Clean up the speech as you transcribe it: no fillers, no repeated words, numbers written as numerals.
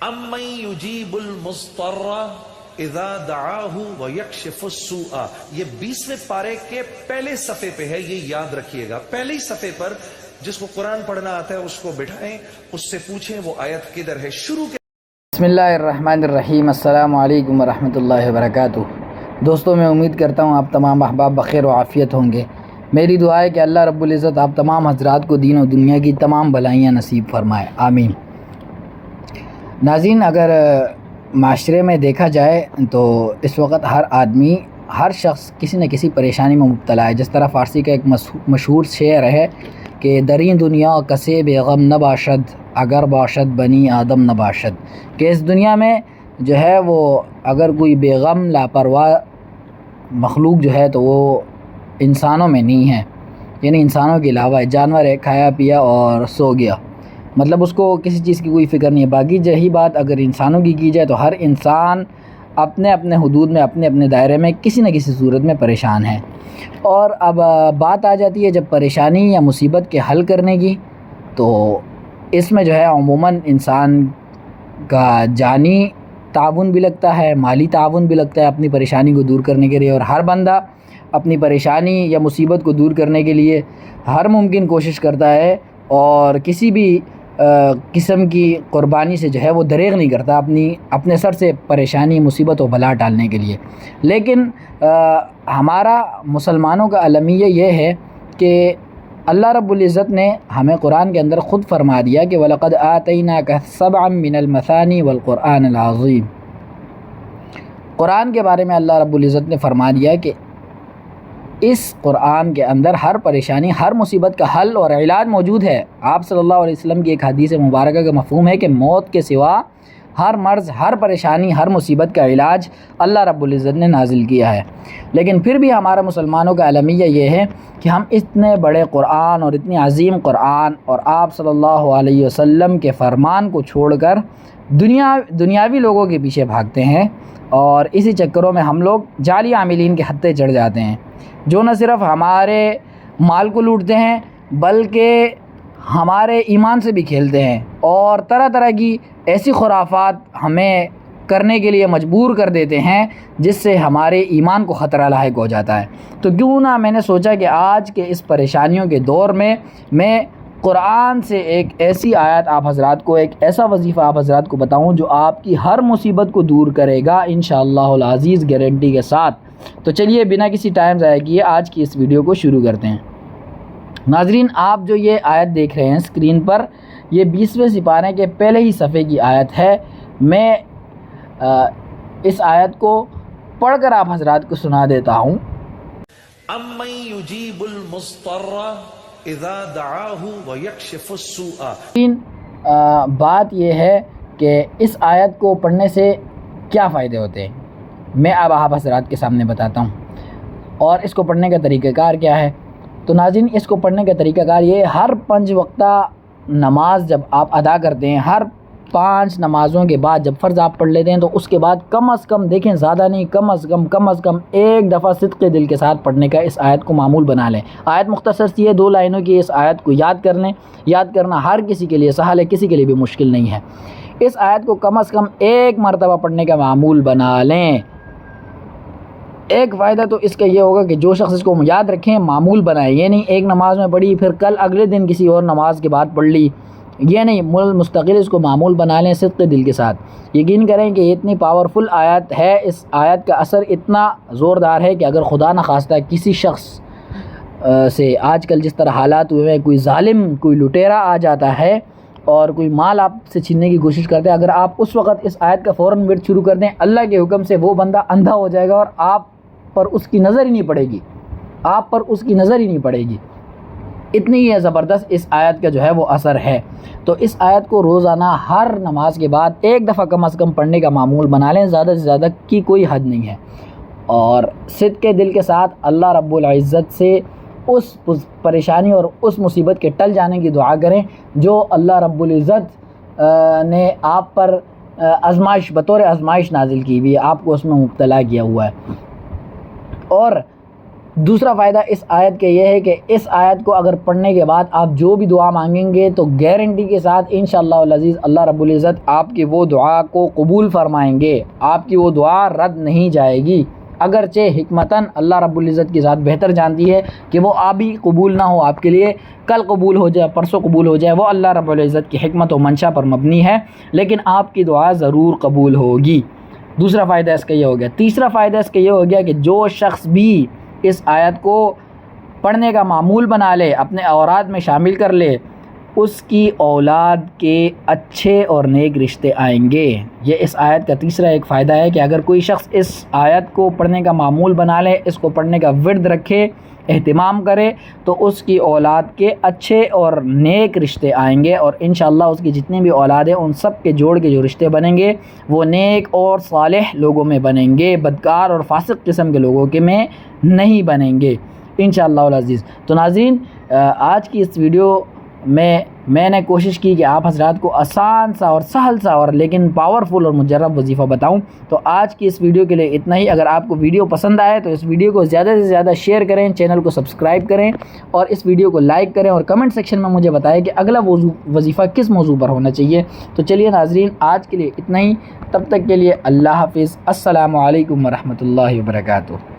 امن یجیب المضطر اذا دعاہ ویکشف السوء، یہ 20ویں پارے کے پہلے صفحے پہ ہے، یہ یاد رکھیے گا۔ پہلے ہی صفحے پر جس کو قرآن پڑھنا آتا ہے اس کو بٹھائیں، اس سے پوچھیں وہ آیت کدھر ہے۔ شروع کے بسم اللہ الرحمن الرحیم۔ السلام علیکم ورحمۃ اللہ وبرکاتہ۔ دوستوں، میں امید کرتا ہوں آپ تمام احباب بخیر و عافیت ہوں گے۔ میری دعا ہے کہ اللہ رب العزت آپ تمام حضرات کو دین و دنیا کی تمام بھلائیاں نصیب فرمائے، آمین۔ ناظرین، اگر معاشرے میں دیکھا جائے تو اس وقت ہر آدمی، ہر شخص کسی نہ کسی پریشانی میں مبتلا ہے۔ جس طرح فارسی کا ایک مشہور شعر ہے کہ دریں دنیا کسے بے غم نہ باشد، اگر باشد بنی آدم نہ باشد، کہ اس دنیا میں جو ہے وہ اگر کوئی بے غم لاپرواہ مخلوق جو ہے تو وہ انسانوں میں نہیں ہے، یعنی انسانوں کے علاوہ جانور ہے، کھایا پیا اور سو گیا، مطلب اس کو کسی چیز کی کوئی فکر نہیں ہے۔ باقی یہی بات اگر انسانوں کی جائے تو ہر انسان اپنے اپنے حدود میں، اپنے اپنے دائرے میں کسی نہ کسی صورت میں پریشان ہے۔ اور اب بات آ جاتی ہے جب پریشانی یا مصیبت کے حل کرنے کی، تو اس میں جو ہے عموماً انسان کا جانی تعاون بھی لگتا ہے، مالی تعاون بھی لگتا ہے اپنی پریشانی کو دور کرنے کے لیے، اور ہر بندہ اپنی پریشانی یا مصیبت کو دور کرنے کے لیے ہر ممکن کوشش کرتا ہے، اور کسی بھی قسم کی قربانی سے جو ہے وہ دریغ نہیں کرتا اپنے سر سے پریشانی، مصیبت و بلا ٹالنے کے لیے۔ لیکن ہمارا مسلمانوں کا المیہ یہ ہے کہ اللہ رب العزت نے ہمیں قرآن کے اندر خود فرما دیا کہ وَلَقَدْ آتَيْنَاكَ سَبْعًا مِّنَ الْمَثَانِي وَالْقُرْآنِ الْعَظِيمِ۔ قرآن کے بارے میں اللہ رب العزت نے فرما دیا کہ اس قرآن کے اندر ہر پریشانی، ہر مصیبت کا حل اور علاج موجود ہے۔ آپ صلی اللہ علیہ وسلم کی ایک حدیث مبارکہ کا مفہوم ہے کہ موت کے سوا ہر مرض، ہر پریشانی، ہر مصیبت کا علاج اللہ رب العزت نے نازل کیا ہے۔ لیکن پھر بھی ہمارا مسلمانوں کا المیہ یہ ہے کہ ہم اتنے بڑے قرآن اور اتنی عظیم قرآن اور آپ صلی اللہ علیہ وسلم کے فرمان کو چھوڑ کر دنیاوی لوگوں کے پیچھے بھاگتے ہیں، اور اسی چکروں میں ہم لوگ جعلی عاملین کے ہتھے چڑھ جاتے ہیں، جو نہ صرف ہمارے مال کو لوٹتے ہیں بلکہ ہمارے ایمان سے بھی کھیلتے ہیں، اور طرح طرح کی ایسی خرافات ہمیں کرنے کے لیے مجبور کر دیتے ہیں جس سے ہمارے ایمان کو خطرہ لاحق ہو جاتا ہے۔ تو کیوں نہ میں نے سوچا کہ آج کے اس پریشانیوں کے دور میں قرآن سے ایک ایسی آیت آپ حضرات کو، ایک ایسا وظیفہ آپ حضرات کو بتاؤں جو آپ کی ہر مصیبت کو دور کرے گا انشاءاللہ العزیز، گارنٹی کے ساتھ۔ تو چلیے بنا کسی ٹائم ضائع کیے آج کی اس ویڈیو کو شروع کرتے ہیں۔ ناظرین، آپ جو یہ آیت دیکھ رہے ہیں اسکرین پر، یہ 20ویں سپارے کے پہلے ہی صفحے کی آیت ہے۔ میں اس آیت کو پڑھ کر آپ حضرات کو سنا دیتا ہوں۔ امن یجیب المضطر اذا دعاہ ویکشف السوء۔ بات یہ ہے کہ اس آیت کو پڑھنے سے کیا فائدے ہوتے ہیں، میں اب آپ حضرات کے سامنے بتاتا ہوں، اور اس کو پڑھنے کا طریقہ کار کیا ہے۔ تو ناظرین، اس کو پڑھنے کا طریقہ کار یہ، ہر 5 وقتہ نماز جب آپ ادا کرتے ہیں، ہر 5 نمازوں کے بعد جب فرض آپ پڑھ لیتے ہیں تو اس کے بعد کم از کم، دیکھیں زیادہ نہیں، کم از کم ایک دفعہ صدق دل کے ساتھ پڑھنے کا اس آیت کو معمول بنا لیں۔ آیت مختصر سی ہے، 2 لائنوں کی، اس آیت کو یاد کر لیں۔ یاد کرنا ہر کسی کے لیے سہل ہے، کسی کے لیے بھی مشکل نہیں ہے۔ اس آیت کو کم از کم ایک مرتبہ پڑھنے کا معمول بنا لیں۔ ایک فائدہ تو اس کا یہ ہوگا کہ جو شخص اس کو یاد رکھیں، معمول بنائے، یہ نہیں ایک نماز میں پڑھی پھر کل اگلے دن کسی اور نماز کے بعد پڑھ لی، یہ نہیں، مستقل اس کو معمول بنا لیں صدق دل کے ساتھ۔ یقین کریں کہ یہ اتنی پاورفل آیت ہے، اس آیت کا اثر اتنا زوردار ہے کہ اگر خدا نخواستہ کسی شخص سے آج کل جس طرح حالات ہوئے ہیں، کوئی ظالم، کوئی لٹیرا آ جاتا ہے اور کوئی مال آپ سے چھیننے کی کوشش کرتے ہیں، اگر آپ اس وقت اس آیت کا فوراً ورد شروع کر دیں، اللہ کے حکم سے وہ بندہ اندھا ہو جائے گا اور آپ پر اس کی نظر ہی نہیں پڑے گی، آپ پر اس کی نظر ہی نہیں پڑے گی۔ اتنی ہی زبردست اس آیت کا جو ہے وہ اثر ہے۔ تو اس آیت کو روزانہ ہر نماز کے بعد ایک دفعہ کم از کم پڑھنے کا معمول بنا لیں، زیادہ سے زیادہ کی کوئی حد نہیں ہے، اور صدق دل کے ساتھ اللہ رب العزت سے اس پریشانی اور اس مصیبت کے ٹل جانے کی دعا کریں جو اللہ رب العزت نے آپ پر آزمائش، بطور آزمائش نازل کی ہوئی ہے، آپ کو اس میں مبتلا کیا ہوا ہے۔ اور دوسرا فائدہ اس آیت کا یہ ہے کہ اس آیت کو اگر پڑھنے کے بعد آپ جو بھی دعا مانگیں گے تو گارنٹی کے ساتھ انشاءاللہ العزیز اللہ رب العزت آپ کی وہ دعا کو قبول فرمائیں گے، آپ کی وہ دعا رد نہیں جائے گی، اگرچہ حکمتاً اللہ رب العزت کی ذات بہتر جانتی ہے کہ وہ ابھی قبول نہ ہو آپ کے لیے، کل قبول ہو جائے، پرسوں قبول ہو جائے، وہ اللہ رب العزت کی حکمت و منشا پر مبنی ہے، لیکن آپ کی دعا ضرور قبول ہوگی۔ دوسرا فائدہ اس کا یہ ہو گیا۔ تیسرا فائدہ اس کا یہ ہو گیا کہ جو شخص بھی اس آیت کو پڑھنے کا معمول بنا لے، اپنے اوراد میں شامل کر لے، اس کی اولاد کے اچھے اور نیک رشتے آئیں گے۔ یہ اس آیت کا تیسرا ایک فائدہ ہے کہ اگر کوئی شخص اس آیت کو پڑھنے کا معمول بنا لے، اس کو پڑھنے کا ورد رکھے، اہتمام کرے، تو اس کی اولاد کے اچھے اور نیک رشتے آئیں گے، اور انشاءاللہ اس کی جتنی بھی اولاد ہیں ان سب کے جوڑ کے جو رشتے بنیں گے وہ نیک اور صالح لوگوں میں بنیں گے، بدکار اور فاسق قسم کے لوگوں کے میں نہیں بنیں گے انشاءاللہ العزیز۔ تو ناظرین، آج کی اس ویڈیو میں نے کوشش کی کہ آپ حضرات کو آسان سا اور سہل سا اور لیکن پاورفل اور مجرب وظیفہ بتاؤں۔ تو آج کی اس ویڈیو کے لیے اتنا ہی۔ اگر آپ کو ویڈیو پسند آئے تو اس ویڈیو کو زیادہ سے زیادہ شیئر کریں، چینل کو سبسکرائب کریں اور اس ویڈیو کو لائک کریں، اور کمنٹ سیکشن میں مجھے بتائیں کہ اگلا وظیفہ کس موضوع پر ہونا چاہیے۔ تو چلیے ناظرین، آج کے لیے اتنا ہی، تب تک کے لیے اللہ حافظ، السلام علیکم ورحمۃ اللہ وبرکاتہ۔